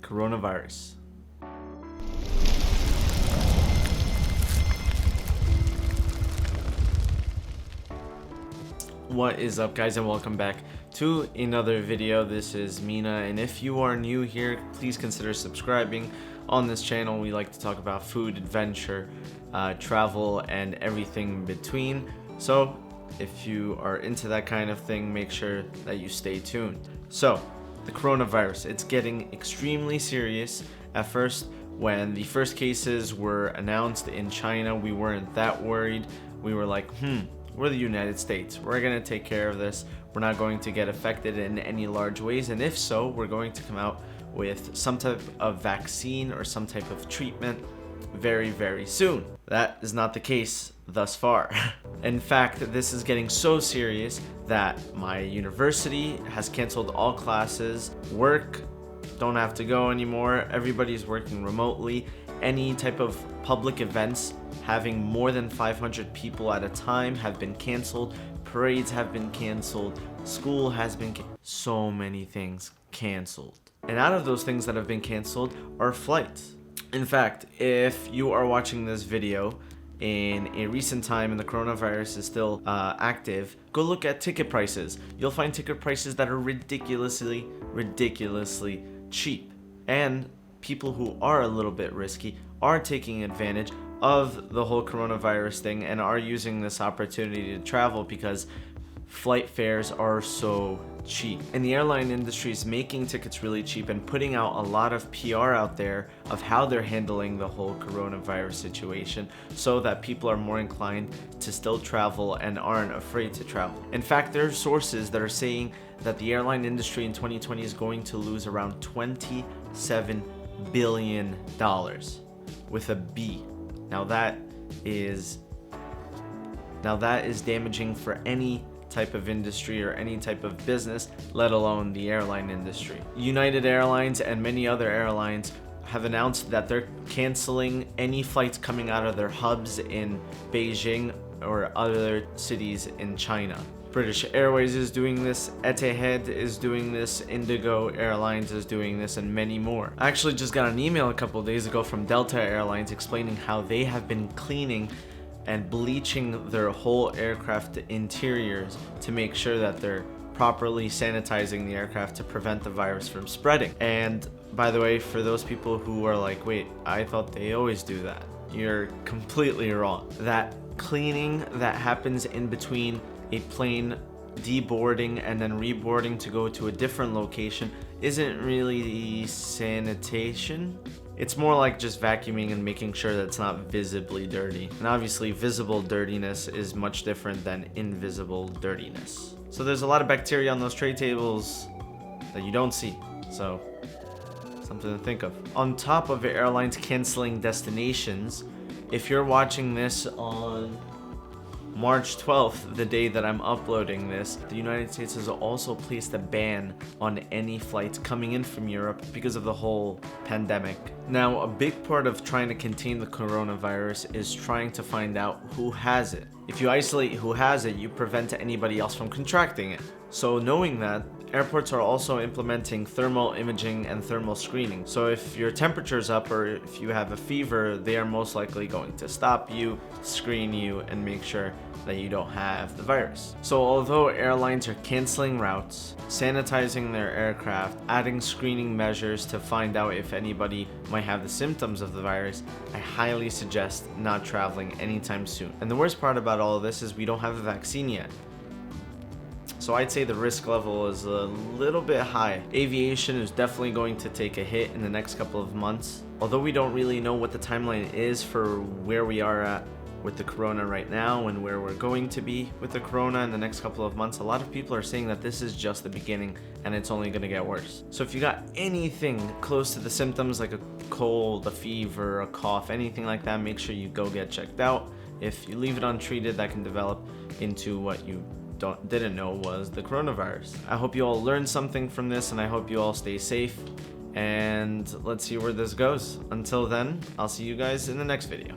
coronavirus. What is up, guys, and welcome back to another video. This is Mina, and if you are new here, please consider subscribing. On this channel we like to talk about food, adventure, travel, and everything in between. So if you are into that kind of thing, make sure that you stay tuned. So the coronavirus, it's getting extremely serious. At first, when the first cases were announced in China, we weren't that worried. We were like, we're the United States. We're gonna take care of this. We're not going to get affected in any large ways, and if so, we're going to come out with some type of vaccine or some type of treatment very, very soon. That is not the case thus far. In fact, this is getting so serious that my university has canceled all classes. Work, don't have to go anymore. Everybody's working remotely. Any type of public events having more than 500 people at a time have been canceled. Parades have been canceled. School has been so many things canceled. And out of those things that have been canceled are flights. In fact, if you are watching this video in a recent time and the coronavirus is still active, go look at ticket prices. You'll find ticket prices that are ridiculously cheap. And people who are a little bit risky are taking advantage of the whole coronavirus thing and are using this opportunity to travel because flight fares are so cheap. And the airline industry is making tickets really cheap and putting out a lot of PR out there of how they're handling the whole coronavirus situation so that people are more inclined to still travel and aren't afraid to travel. In fact, there are sources that are saying that the airline industry in 2020 is going to lose around $27 billion with a B. Now that is damaging for any type of industry or any type of business, let alone the airline industry. United Airlines and many other airlines have announced that they're canceling any flights coming out of their hubs in Beijing or other cities in China. British Airways is doing this, Etihad is doing this, Indigo Airlines is doing this, and many more. I actually just got an email a couple of days ago from Delta Airlines explaining how they have been cleaning and bleaching their whole aircraft interiors to make sure that they're properly sanitizing the aircraft to prevent the virus from spreading. And by the way, for those people who are like, wait, I thought they always do that, you're completely wrong. That cleaning that happens in between a plane deboarding and then reboarding to go to a different location isn't really sanitation. It's more like just vacuuming and making sure that it's not visibly dirty. And obviously visible dirtiness is much different than invisible dirtiness. So there's a lot of bacteria on those tray tables that you don't see. So something to think of. On top of airlines canceling destinations, if you're watching this on March 12th, the day that I'm uploading this, the United States has also placed a ban on any flights coming in from Europe because of the whole pandemic. Now, a big part of trying to contain the coronavirus is trying to find out who has it. If you isolate who has it, you prevent anybody else from contracting it. So knowing that, airports are also implementing thermal imaging and thermal screening. So if your temperature's up or if you have a fever, they are most likely going to stop you, screen you, and make sure that you don't have the virus. So although airlines are canceling routes, sanitizing their aircraft, adding screening measures to find out if anybody might have the symptoms of the virus, I highly suggest not traveling anytime soon. And the worst part about all of this is we don't have a vaccine yet. So I'd say the risk level is a little bit high. Aviation is definitely going to take a hit in the next couple of months. Although we don't really know what the timeline is for where we are at with the corona right now and where we're going to be with the corona in the next couple of months, a lot of people are saying that this is just the beginning and it's only going to get worse. So if you got anything close to the symptoms like a cold, a fever, a cough, anything like that, make sure you go get checked out. If you leave it untreated, that can develop into what you didn't know was the coronavirus. I hope you all learned something from this, and I hope you all stay safe, and let's see where this goes. Until then, I'll see you guys in the next video.